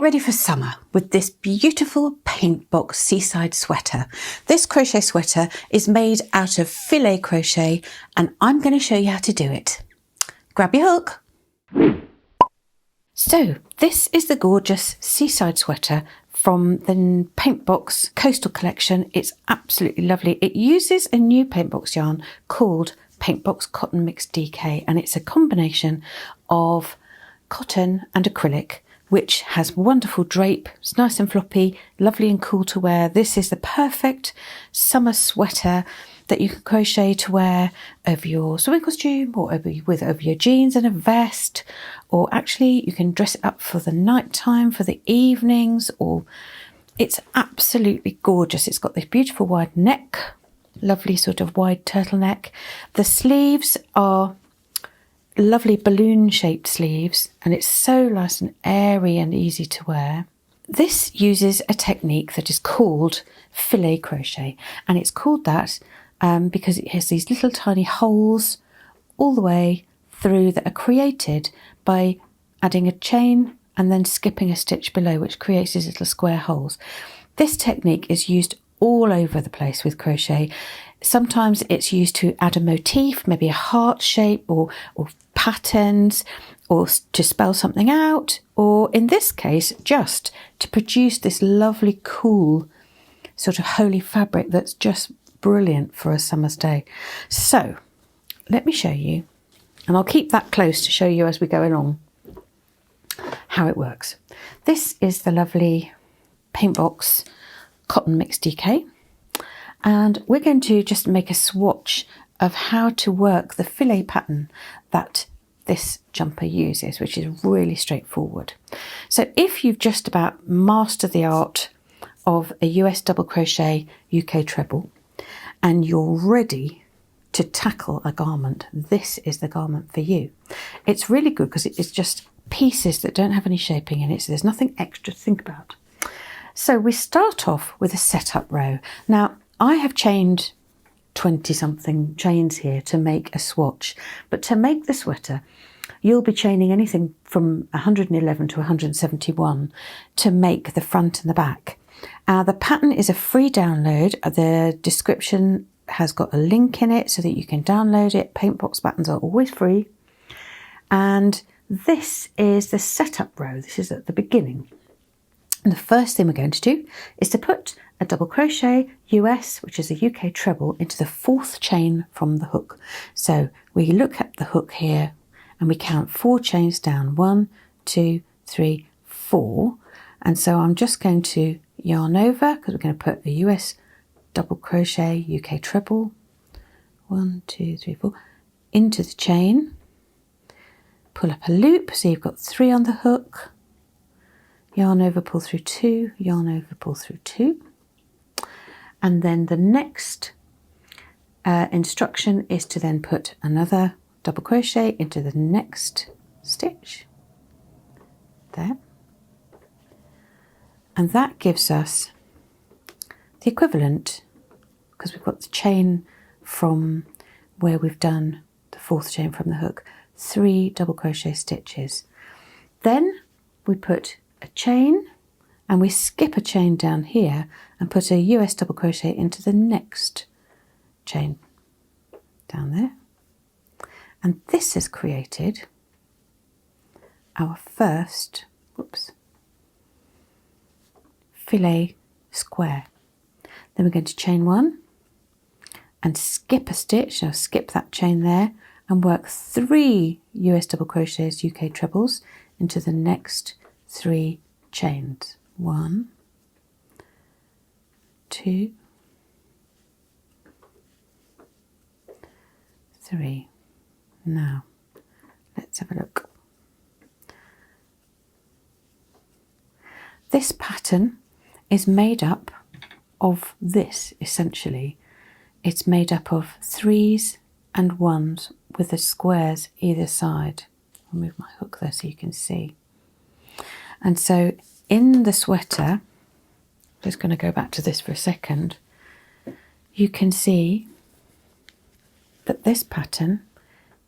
ready for summer with this beautiful Paintbox Seaside Sweater. This crochet sweater is made out of filet crochet and I'm going to show you how to do it. Grab your hook. So this is the gorgeous Seaside Sweater from the Paintbox Coastal Collection. It's absolutely lovely. It uses a new Paintbox yarn called Paintbox Cotton Mixed DK, and it's a combination of cotton and acrylic, which has wonderful drape. It's nice and floppy, lovely and cool to wear. This is the perfect summer sweater that you can crochet to wear over your swimming costume or over your jeans and a vest, or actually you can dress it up for the night time, for the evenings, or it's absolutely gorgeous. It's got this beautiful wide neck, lovely sort of wide turtleneck. The sleeves are lovely balloon shaped sleeves and it's so nice and airy and easy to wear. This uses a technique that is called filet crochet, and it's called that because it has these little tiny holes all the way through that are created by adding a chain and then skipping a stitch below, which creates these little square holes. This technique is used all over the place with crochet. Sometimes it's used to add a motif, maybe a heart shape or patterns, or to spell something out, or in this case just to produce this lovely cool sort of holy fabric that's just brilliant for a summer's day. So let me show you, and I'll keep that close to show you as we go along how it works. This is the lovely Paintbox Cotton Mixed DK, and we're going to just make a swatch of how to work the filet pattern that this jumper uses, which is really straightforward. So if you've just about mastered the art of a US double crochet UK treble and you're ready to tackle a garment, this is the garment for you. It's really good because it's just pieces that don't have any shaping in it, so there's nothing extra to think about. So we start off with a setup row. Now I have chained 20 something chains here to make a swatch, but to make the sweater you'll be chaining anything from 111 to 171 to make the front and the back. The pattern is a free download. The description has got a link in it so that you can download it. Paintbox patterns are always free, and this is the setup row. This is at the beginning. And the first thing we're going to do is to put a double crochet US, which is a UK treble, into the fourth chain from the hook. So we look at the hook here and we count 4 chains down, 1, 2, 3, 4. And so I'm just going to yarn over because we're going to put a US double crochet UK treble, 1, 2, 3, 4, into the chain, pull up a loop, so you've got 3 on the hook, yarn over, pull through 2, yarn over, pull through 2. And then the next instruction is to then put another double crochet into the next stitch, there. And that gives us the equivalent, because we've got the chain from where we've done the fourth chain from the hook, 3 double crochet stitches. Then we put a chain and we skip a chain down here and put a US double crochet into the next chain down there. And this has created our first, filet square. Then we're going to chain 1 and skip a stitch. Now skip that chain there and work 3 US double crochets UK trebles into the next 3 chains. 1, 2, 3. Now let's have a look. This pattern is made up of this, essentially. It's made up of 3s and 1s with the squares either side. I'll move my hook there so you can see. And so in the sweater, just going to go back to this for a second, you can see that this pattern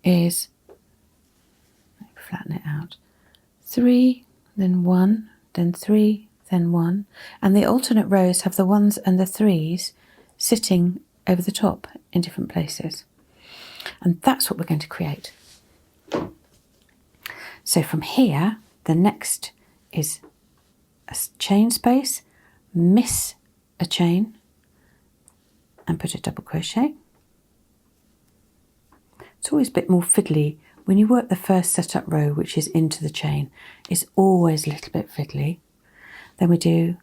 is, let me flatten it out, 3, then 1, then 3, then 1, and the alternate rows have the 1s and the 3s sitting over the top in different places. And that's what we're going to create. So from here, the next is a chain space, miss a chain, and put a double crochet. It's always a bit more fiddly when you work the first setup row, which is into the chain. It's always a little bit fiddly. Then we do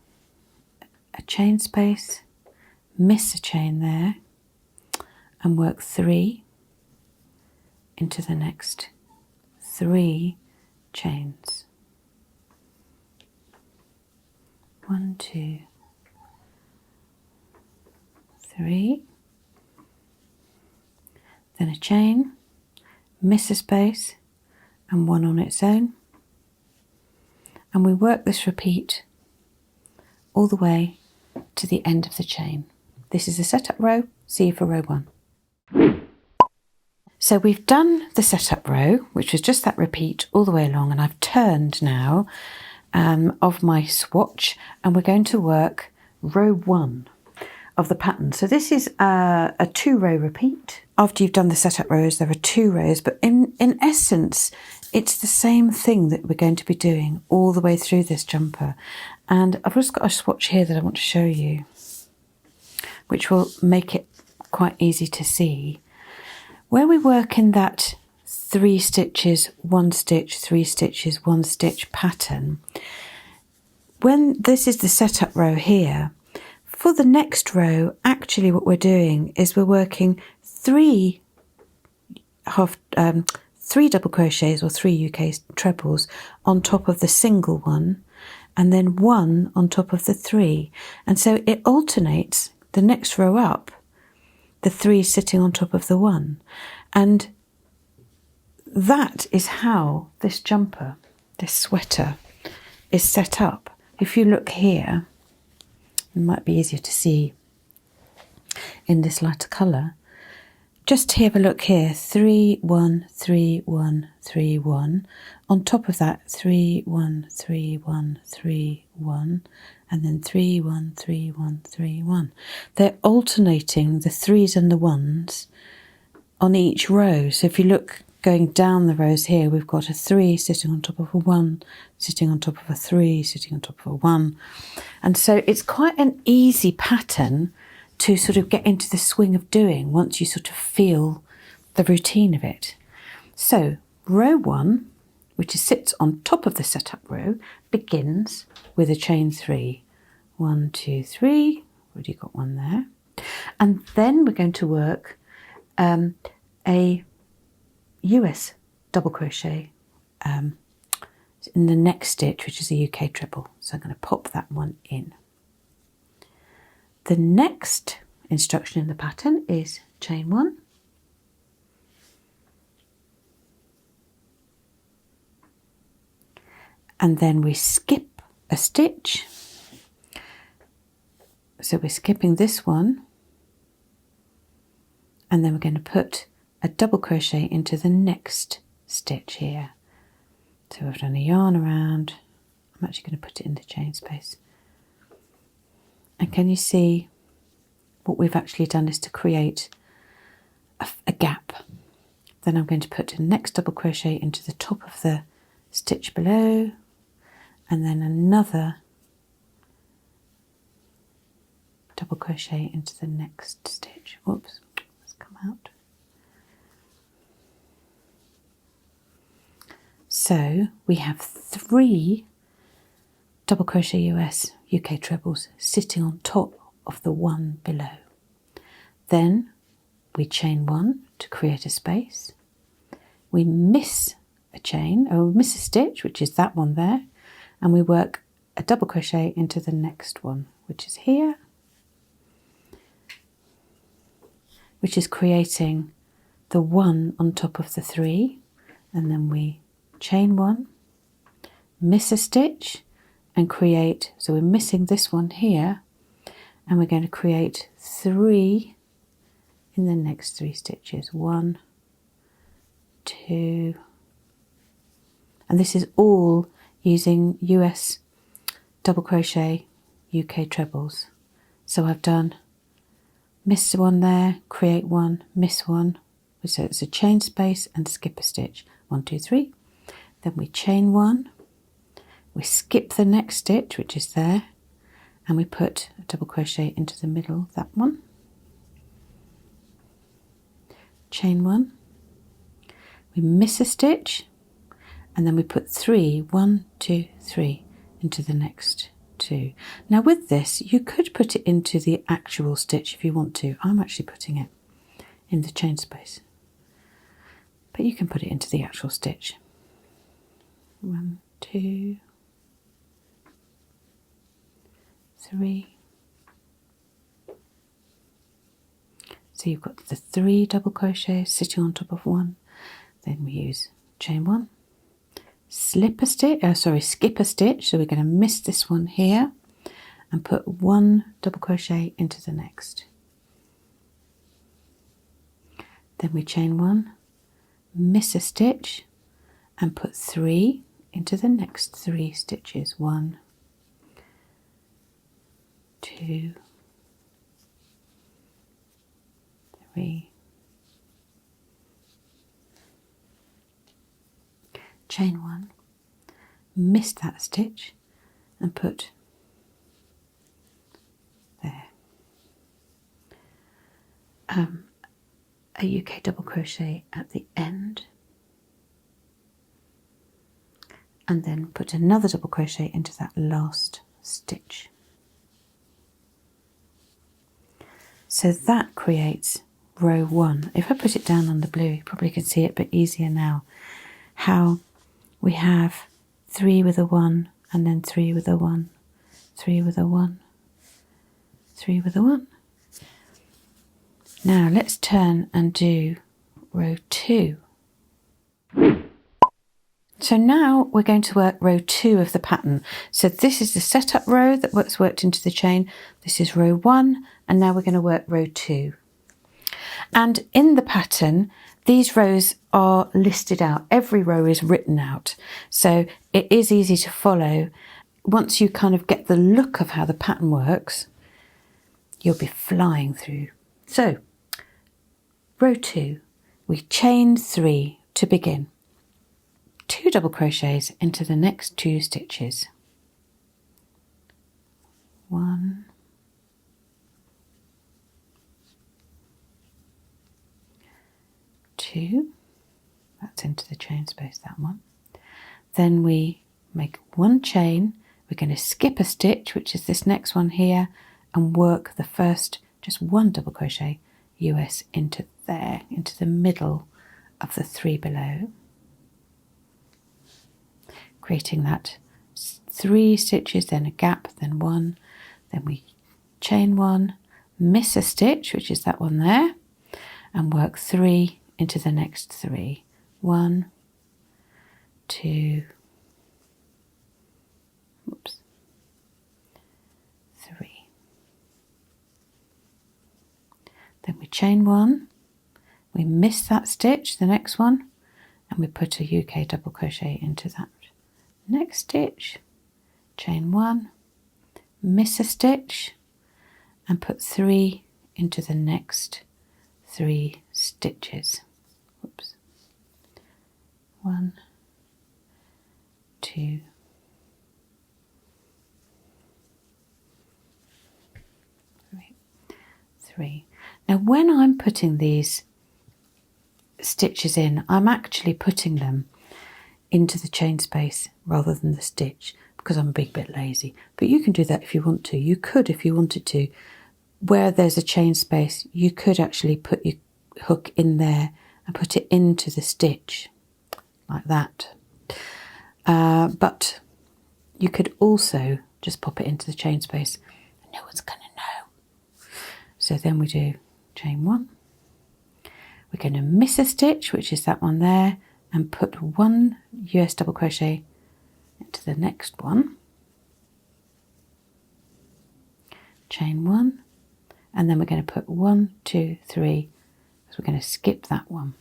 a chain space, miss a chain there, and work 3 into the next 3 chains. 1, 2, 3, then a chain, miss a space, and 1 on its own, and we work this repeat all the way to the end of the chain. This is a setup row. See you for row 1. So we've done the setup row, which was just that repeat all the way along, and I've turned now of my swatch, and we're going to work row 1 of the pattern. So this is a 2-row repeat. After you've done the setup rows, there are 2 rows, but in essence, it's the same thing that we're going to be doing all the way through this jumper. And I've just got a swatch here that I want to show you, which will make it quite easy to see. Where we work in that 3 stitches, 1 stitch, 3 stitches, 1 stitch pattern, when this is the setup row here, for the next row, actually what we're doing is we're working 3 double crochets or 3 UK trebles on top of the single one, and then 1 on top of the 3. And so it alternates the next row up, the 3 sitting on top of the 1. And that is how this jumper, this sweater, is set up. If you look here, it might be easier to see in this lighter colour. Just have a look here, 3, 1, 3, 1, 3, 1. On top of that, 3, 1, 3, 1, 3, 1, and then 3, 1, 3, 1, 3, 1. They're alternating the 3s and the 1s on each row. So if you look going down the rows here, we've got a 3 sitting on top of a 1, sitting on top of a 3, sitting on top of a 1. And so it's quite an easy pattern to sort of get into the swing of doing once you sort of feel the routine of it. So row 1, which sits on top of the setup row, begins with a chain 3. 1, 2, 3, already got 1 there. And then we're going to work a US double crochet in the next stitch, which is a UK treble. So I'm going to pop that one in. The next instruction in the pattern is chain 1, and then we skip a stitch. So we're skipping this one, and then we're going to put a double crochet into the next stitch here. So I've done a yarn around. I'm actually going to put it in the chain space. And can you see what we've actually done is to create a gap. Then I'm going to put the next double crochet into the top of the stitch below, and then another double crochet into the next stitch. Whoops, it's come out. So we have 3 double crochet US UK trebles sitting on top of the one below. Then we chain 1 to create a space. We miss a chain, or we miss a stitch, which is that one there, and we work a double crochet into the next one, which is here, which is creating the 1 on top of the 3, and then we chain 1, miss a stitch, and create, so we're missing this one here, and we're going to create 3 in the next 3 stitches. 1, 2, and this is all using US double crochet UK trebles. So I've done miss one there, create one, miss one, so it's a chain space and skip a stitch. 1, 2, 3. Then we chain one, we skip the next stitch, which is there, and we put a double crochet into the middle of that one. Chain one, we miss a stitch, and then we put 3, 1, 2, 3 into the next 2. Now with this, you could put it into the actual stitch if you want to. I'm actually putting it in the chain space, but you can put it into the actual stitch. 1, 2, 3. So you've got the 3 double crochets sitting on top of one. Then we use chain one, skip a stitch, so we're going to miss this one here and put 1 double crochet into the next. Then we chain one, miss a stitch and put 3 into the next 3 stitches. 1, 2, 3. Chain one, miss that stitch and put there a UK double crochet at the end, and then put another double crochet into that last stitch. So that creates row 1. If I put it down on the blue, you probably can see it a bit easier now, how we have 3 with a 1 and then 3 with a 1, 3 with a 1, 3 with a 1. Now let's turn and do row 2. So now we're going to work row 2 of the pattern. So this is the setup row that was worked into the chain. This is row 1, and now we're going to work row 2. And in the pattern, these rows are listed out. Every row is written out. So it is easy to follow. Once you kind of get the look of how the pattern works, you'll be flying through. So row 2, we chain 3 to begin. 2 double crochets into the next 2 stitches. 1, 2, that's into the chain space, that one. Then we make 1 chain, we're going to skip a stitch, which is this next one here, and work the first, just 1 double crochet US into there, into the middle of the 3 below, creating that 3 stitches, then a gap, then 1, then we chain 1, miss a stitch, which is that one there, and work 3 into the next 3. 1, 2, 3. Then we chain 1, we miss that stitch, the next one, and we put a UK double crochet into that next stitch, chain 1, miss a stitch, and put 3 into the next 3 stitches. 1, 2, 3. Now when I'm putting these stitches in, I'm actually putting them into the chain space rather than the stitch, because I'm a big bit lazy. But you can do that if you want to. You could, if you wanted to, where there's a chain space, you could actually put your hook in there and put it into the stitch like that. But you could also just pop it into the chain space and no one's going to know. So then we do chain 1. We're going to miss a stitch, which is that one there, and put 1 US double crochet into the next one. Chain 1, and then we're going to put 1, 2, 3, because we're going to skip that one.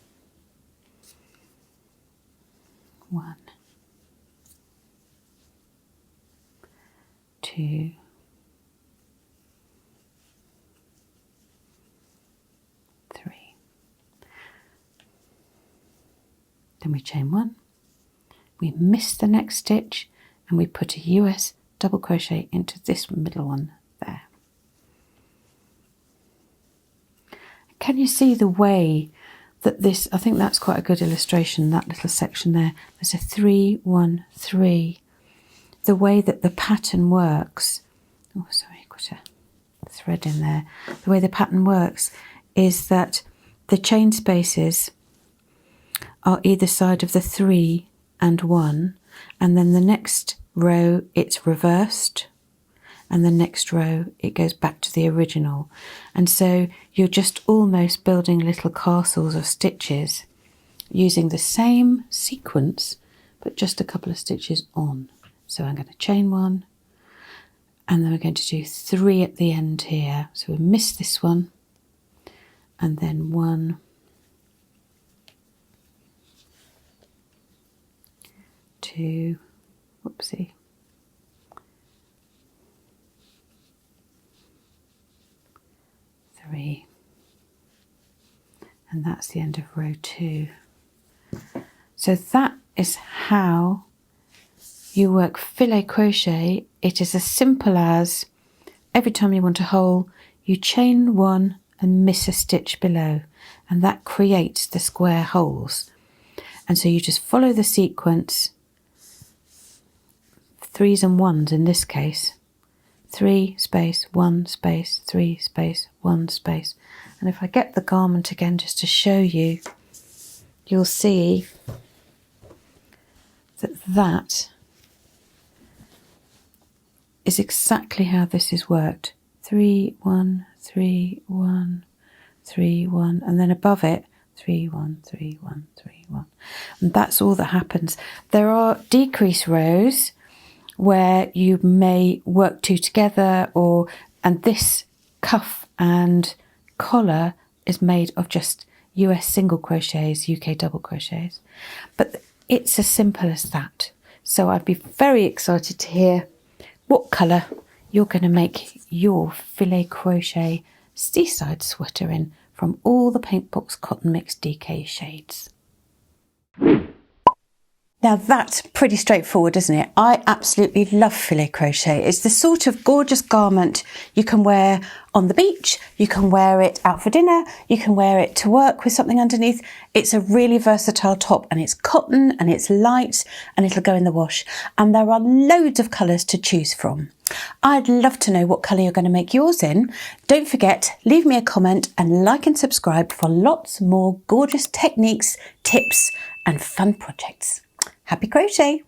1, 2, 3. Then we chain 1, we miss the next stitch, and we put a US double crochet into this middle one there. Can you see the way that this, I think that's quite a good illustration, that little section there. There's a 3, 1, 3. The way that the pattern works, oh sorry, got a thread in there. The way the pattern works is that the chain spaces are either side of the 3 and 1, and then the next row it's reversed, and the next row it goes back to the original. And so you're just almost building little castles of stitches using the same sequence but just a couple of stitches on. So I'm going to chain 1, and then we're going to do 3 at the end here. So we miss this one, and then 1, 2, whoopsie, 3, and that's the end of row 2. So that is how you work filet crochet. It is as simple as every time you want a hole, you chain 1 and miss a stitch below, and that creates the square holes. And so you just follow the sequence, 3s and 1s in this case, 3 space 1 space 3 space 1 space. And if I get the garment again just to show you, you'll see that that is exactly how this is worked. 3 1 3 1 3 1, and then above it 3 1 3 1 3 1, and that's all that happens. There are decrease rows where you may work 2 together, and this cuff and collar is made of just US single crochets, UK double crochets, but it's as simple as that. So I'd be very excited to hear what colour you're going to make your filet crochet seaside sweater in from all the Paintbox Cotton Mix DK shades. Now that's pretty straightforward, isn't it? I absolutely love filet crochet. It's the sort of gorgeous garment you can wear on the beach, you can wear it out for dinner, you can wear it to work with something underneath. It's a really versatile top, and it's cotton and it's light and it'll go in the wash. And there are loads of colours to choose from. I'd love to know what colour you're going to make yours in. Don't forget, leave me a comment and like and subscribe for lots more gorgeous techniques, tips and fun projects. Happy crochet!